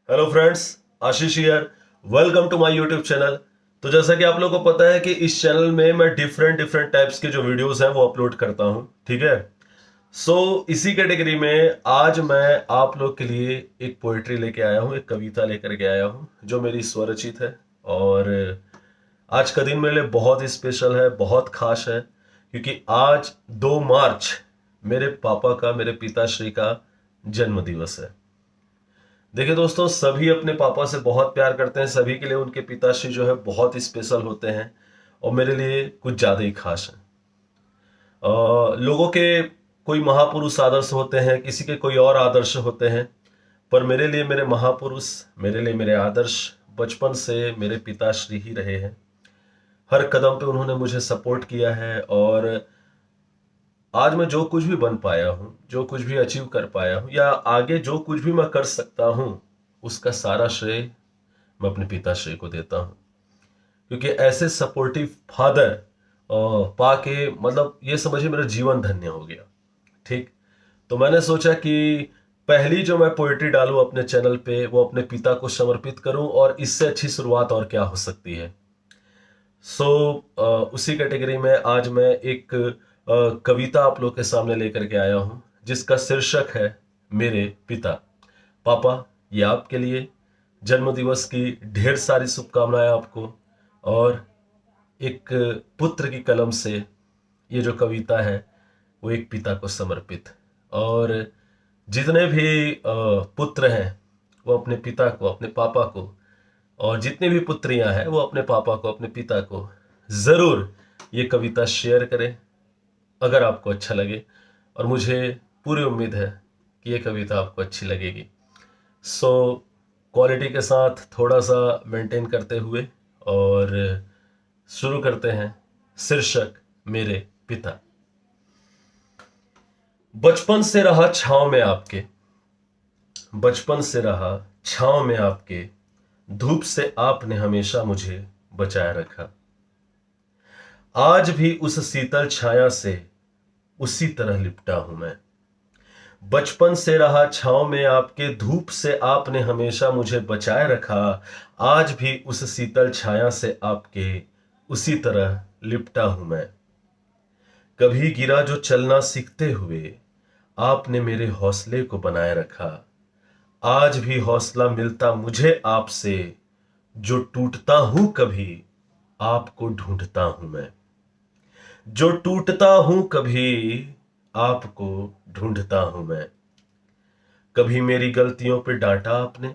Hello friends, Ashish here. Welcome to my YouTube channel. तो जैसा कि आप लोगों को पता है कि इस चैनल में मैं डिफरेंट डिफरेंट टाइप्स के जो वीडियोस हैं वो अपलोड करता हूं, ठीक है। सो इसी कैटेगरी में आज मैं आप लोग के लिए एक पोइट्री लेके आया हूं, एक कविता लेकर के आया हूं जो मेरी स्वरचित है। और आज का दिन मेरे लिए बहुत ही स्पेशल है, बहुत खास है, क्योंकि आज 2 मार्च मेरे पापा का, मेरे पिताश्री का जन्म दिवस है। देखिए दोस्तों, सभी अपने पापा से बहुत प्यार करते हैं, सभी के लिए उनके पिताश्री जो है बहुत ही स्पेशल होते हैं और मेरे लिए कुछ ज़्यादा ही खास हैं। लोगों के कोई महापुरुष आदर्श होते हैं, किसी के कोई और आदर्श होते हैं, पर मेरे लिए मेरे महापुरुष, मेरे लिए मेरे आदर्श बचपन से मेरे पिताश्री ही रहे हैं। हर कदम पे उन्होंने मुझे सपोर्ट किया है और आज मैं जो कुछ भी बन पाया हूँ, जो कुछ भी अचीव कर पाया हूँ या आगे जो कुछ भी मैं कर सकता हूँ, उसका सारा श्रेय मैं अपने पिताश्री को देता हूँ। क्योंकि ऐसे सपोर्टिव फादर पाके मतलब ये समझिए मेरा जीवन धन्य हो गया। ठीक। तो मैंने सोचा कि पहली जो मैं पोएट्री डालूं अपने चैनल पे वो अपने पिता को समर्पित करूं, और इससे अच्छी शुरुआत और क्या हो सकती है। सो उसी कैटेगरी में आज मैं एक कविता आप लोग के सामने लेकर के आया हूं जिसका शीर्षक है मेरे पिता। पापा, ये आपके लिए जन्म दिवस की ढेर सारी शुभकामनाएं आपको। और एक पुत्र की कलम से ये जो कविता है वो एक पिता को समर्पित। और जितने भी पुत्र हैं वो अपने पिता को, अपने पापा को, और जितनी भी पुत्रियां हैं वो अपने पापा को, अपने पिता को जरूर ये कविता शेयर करें अगर आपको अच्छा लगे। और मुझे पूरी उम्मीद है कि ये कविता आपको अच्छी लगेगी। सो क्वालिटी के साथ थोड़ा सा मेंटेन करते हुए और शुरू करते हैं। शीर्षक मेरे पिता। बचपन से रहा छांव में आपके, बचपन से रहा छांव में आपके, धूप से आपने हमेशा मुझे बचाए रखा। आज भी उस शीतल छाया से उसी तरह लिपटा हूं मैं। बचपन से रहा छांव में आपके, धूप से आपने हमेशा मुझे बचाए रखा। आज भी उस शीतल छाया से आपके उसी तरह लिपटा हूं मैं। कभी गिरा जो चलना सीखते हुए, आपने मेरे हौसले को बनाए रखा। आज भी हौसला मिलता मुझे आपसे, जो टूटता हूं कभी आपको ढूंढता हूं मैं। जो टूटता हूं कभी आपको ढूंढता हूं मैं। कभी मेरी गलतियों पे डांटा आपने,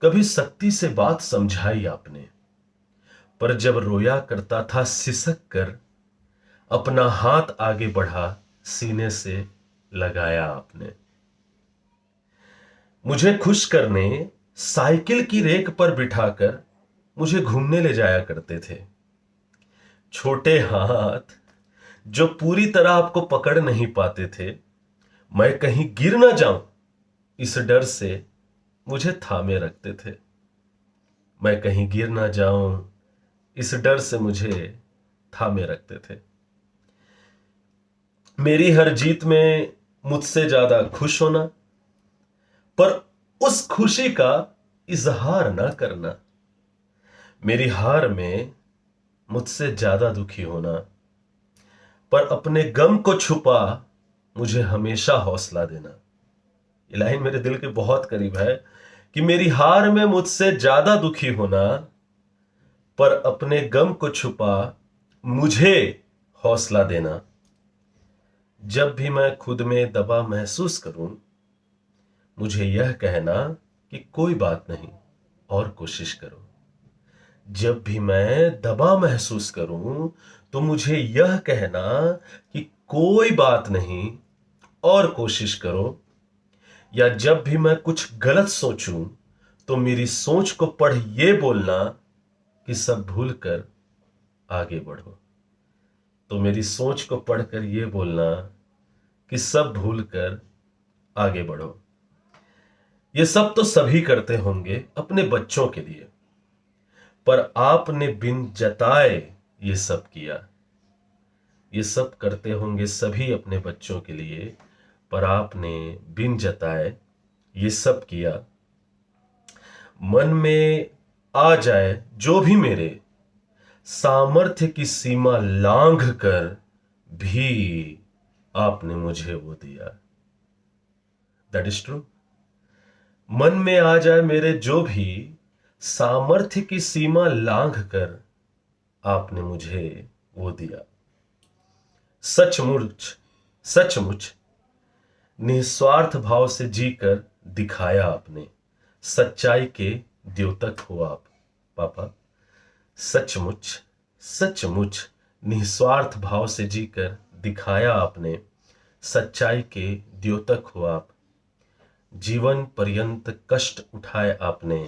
कभी सख्ती से बात समझाई आपने, पर जब रोया करता था सिसक कर, अपना हाथ आगे बढ़ा सीने से लगाया आपने। मुझे खुश करने साइकिल की रेक पर बिठाकर मुझे घूमने ले जाया करते थे। छोटे हाथ जो पूरी तरह आपको पकड़ नहीं पाते थे, मैं कहीं गिर ना जाऊं इस डर से मुझे थामे रखते थे। मैं कहीं गिर ना जाऊं इस डर से मुझे थामे रखते थे। मेरी हर जीत में मुझसे ज्यादा खुश होना, पर उस खुशी का इजहार ना करना। मेरी हार में मुझसे ज्यादा दुखी होना, पर अपने गम को छुपा मुझे हमेशा हौसला देना। ये लाइन मेरे दिल के बहुत करीब है कि मेरी हार में मुझसे ज्यादा दुखी होना, पर अपने गम को छुपा मुझे हौसला देना। जब भी मैं खुद में दबा महसूस करूं, मुझे यह कहना कि कोई बात नहीं और कोशिश करो। जब भी मैं दबा महसूस करूं तो मुझे यह कहना कि कोई बात नहीं और कोशिश करो। या जब भी मैं कुछ गलत सोचूं तो मेरी सोच को पढ़ ये बोलना कि सब भूल कर आगे बढ़ो। तो मेरी सोच को पढ़कर ये बोलना कि सब भूल कर आगे बढ़ो। ये सब तो सभी करते होंगे अपने बच्चों के लिए, पर आपने बिन जताए ये सब किया। ये सब करते होंगे सभी अपने बच्चों के लिए, पर आपने बिन जताए ये सब किया। मन में आ जाए जो भी मेरे, सामर्थ्य की सीमा लांघ कर भी आपने मुझे वो दिया। That is true. मन में आ जाए मेरे जो भी, सामर्थ्य की सीमा लांघ कर आपने मुझे वो दिया। सचमुच सचमुच निस्वार्थ भाव से जीकर दिखाया आपने, सच्चाई के द्योतक हो आप पापा। सचमुच सचमुच निस्वार्थ भाव से जीकर दिखाया आपने, सच्चाई के द्योतक हो आप। जीवन पर्यंत कष्ट उठाए आपने,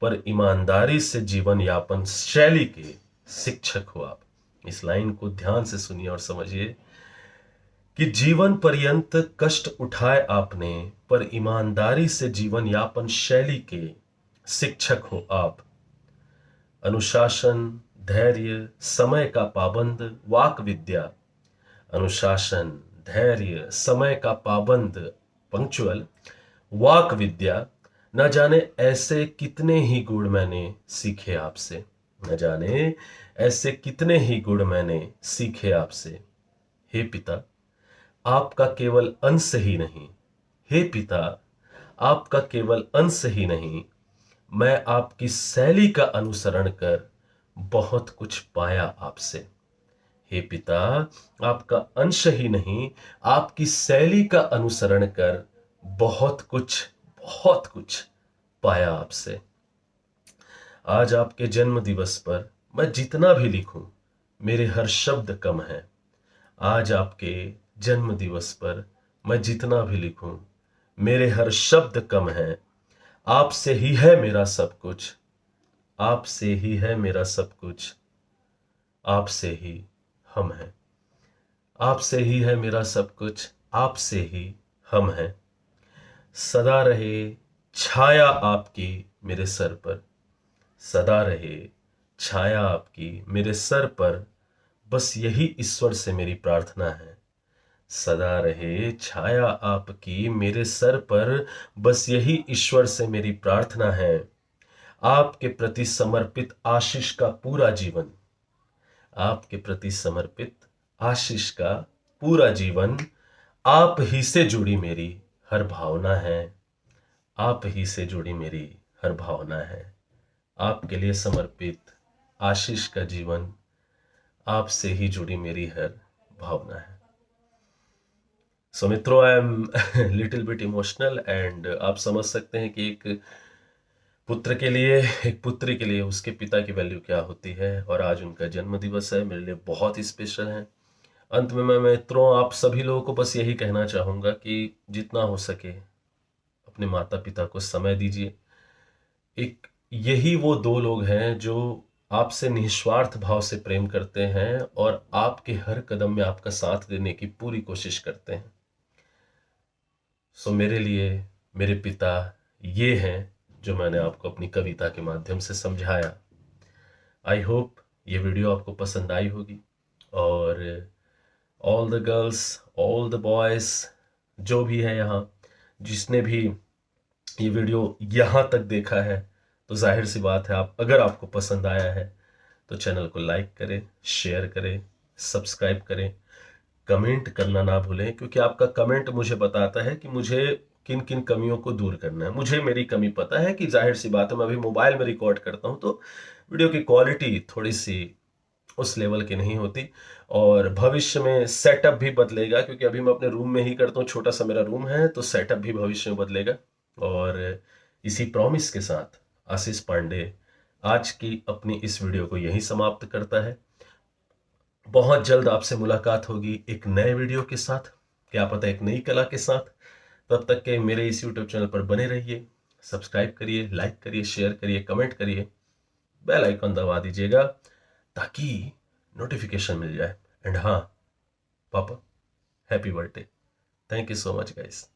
पर ईमानदारी से जीवन यापन शैली के शिक्षक हो आप। इस लाइन को ध्यान से सुनिए और समझिए कि जीवन पर्यंत कष्ट उठाए आपने, पर ईमानदारी से जीवन यापन शैली के शिक्षक हो आप। अनुशासन, धैर्य, समय का पाबंद, वाक विद्या। अनुशासन, धैर्य, समय का पाबंद, पंक्चुअल, वाक विद्या। न जाने ऐसे कितने ही गुण मैंने सीखे आपसे। न जाने ऐसे कितने ही गुण मैंने सीखे आपसे। हे पिता, आपका केवल अंश ही नहीं, हे पिता, आपका केवल अंश ही नहीं, मैं आपकी शैली का अनुसरण कर बहुत कुछ पाया आपसे। हे पिता, आपका अंश ही नहीं, आपकी शैली का अनुसरण कर बहुत कुछ पाया आपसे। आज आपके जन्म दिवस पर मैं जितना भी लिखूं, मेरे हर शब्द कम है। आज आपके जन्म दिवस पर मैं जितना भी लिखूं, मेरे हर शब्द कम है। आपसे ही है मेरा सब कुछ, आपसे ही है मेरा सब कुछ, आपसे ही हम हैं। आपसे ही है मेरा सब कुछ, आपसे ही हम हैं। सदा रहे छाया आपकी मेरे सर पर, सदा रहे छाया आपकी मेरे सर पर, बस यही ईश्वर से मेरी प्रार्थना है। सदा रहे छाया आपकी मेरे सर पर, बस यही ईश्वर से मेरी प्रार्थना है। आपके प्रति समर्पित आशीष का पूरा जीवन, आपके प्रति समर्पित आशीष का पूरा जीवन, आप ही से जुड़ी मेरी हर भावना है। आप ही से जुड़ी मेरी हर भावना है। आपके लिए समर्पित आशीष का जीवन, आपसे ही जुड़ी मेरी हर भावना है। सो मित्रों, I am little bit emotional and आप समझ सकते हैं कि एक पुत्र के लिए, एक पुत्री के लिए उसके पिता की वैल्यू क्या होती है। और आज उनका जन्म दिवस है, मेरे लिए बहुत ही स्पेशल है। अंत में मैं मित्रों आप सभी लोगों को बस यही कहना चाहूँगा कि जितना हो सके अपने माता पिता को समय दीजिए। एक यही वो दो लोग हैं जो आपसे निस्वार्थ भाव से प्रेम करते हैं और आपके हर कदम में आपका साथ देने की पूरी कोशिश करते हैं। सो मेरे लिए मेरे पिता ये हैं जो मैंने आपको अपनी कविता के माध्यम से समझाया। आई होप ये वीडियो आपको पसंद आई होगी। और all the girls, all the boys जो भी है यहाँ, जिसने भी ये वीडियो यहाँ तक देखा है, तो जाहिर सी बात है अगर आपको पसंद आया है तो चैनल को लाइक करें, शेयर करें, सब्सक्राइब करें, कमेंट करना ना भूलें, क्योंकि आपका कमेंट मुझे बताता है कि मुझे किन किन कमियों को दूर करना है। मुझे मेरी कमी पता है कि जाहिर सी बात है मैं अभी मोबाइल में रिकॉर्ड करता हूँ तो वीडियो की क्वालिटी थोड़ी सी उस लेवल की नहीं होती। और भविष्य में सेटअप भी बदलेगा, क्योंकि अभी मैं अपने रूम में ही करता हूँ, छोटा सा मेरा रूम है, तो सेटअप भी भविष्य में बदलेगा। और इसी प्रॉमिस के साथ आशीष पांडे आज की अपनी इस वीडियो को यहीं समाप्त करता है। बहुत जल्द आपसे मुलाकात होगी एक नए वीडियो के साथ, क्या पता एक नई कला के साथ। तब तक के मेरे इस यूट्यूब चैनल पर बने रहिए, सब्सक्राइब करिए, लाइक करिए, शेयर करिए, कमेंट करिए, बेल आइकन दबा दीजिएगा ताकि नोटिफिकेशन मिल जाए। एंड हाँ पापा, happy birthday. Thank you so much guys.